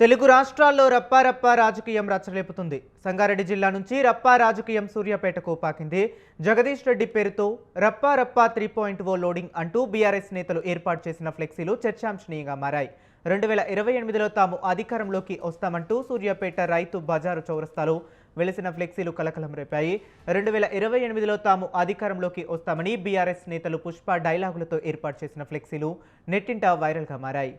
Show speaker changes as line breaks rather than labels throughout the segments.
తెలుగు రాష్ట్రాల్లో రప్పారప్ప రాజకీయం రచ్చలేపుతుంది. సంగారెడ్డి జిల్లా నుంచి రప్పా రాజకీయం సూర్యాపేటకు పాకింది. జగదీష్ రెడ్డి పేరుతో రప్పారప్ప 3.0 లోడింగ్ అంటూ బీఆర్ఎస్ నేతలు ఏర్పాటు చేసిన ఫ్లెక్సీలు చర్చాంశనీయంగా మారాయి. 2028లో తాము అధికారంలోకి వస్తామంటూ సూర్యాపేట రైతు బజారు చౌరస్తాలో వెలిసిన ఫ్లెక్సీలు కలకలం రేపాయి. 2028లో తాము అధికారంలోకి వస్తామని బీఆర్ఎస్ నేతలు పుష్ప డైలాగులతో ఏర్పాటు చేసిన ఫ్లెక్సీలు నెట్టింట వైరల్గా మారాయి.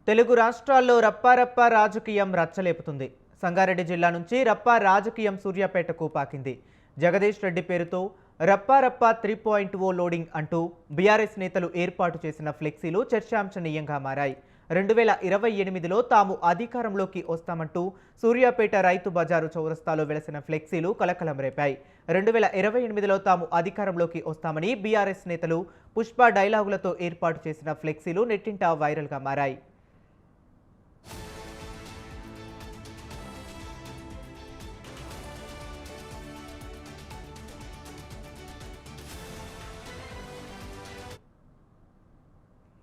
తెలుగు రాష్ట్రాల్లో రప్పారప్ప రాజకీయం రచ్చలేపుతుంది. సంగారెడ్డి జిల్లా నుంచి రప్పా రాజకీయం సూర్యాపేటకు పాకింది. జగదీష్ రెడ్డి పేరుతో రప్పారప్ప 3.0 లోడింగ్ అంటూ బీఆర్ఎస్ నేతలు ఏర్పాటు చేసిన ఫ్లెక్సీలు చర్చాంశనీయంగా మారాయి. 2028లో తాము అధికారంలోకి వస్తామంటూ సూర్యాపేట రైతు బజారు చౌరస్తాలో వెలసిన ఫ్లెక్సీలు కలకలం రేపాయి. 2028లో తాము అధికారంలోకి వస్తామని బీఆర్ఎస్ నేతలు పుష్ప డైలాగులతో ఏర్పాటు చేసిన ఫ్లెక్సీలు నెట్టింట వైరల్గా మారాయి.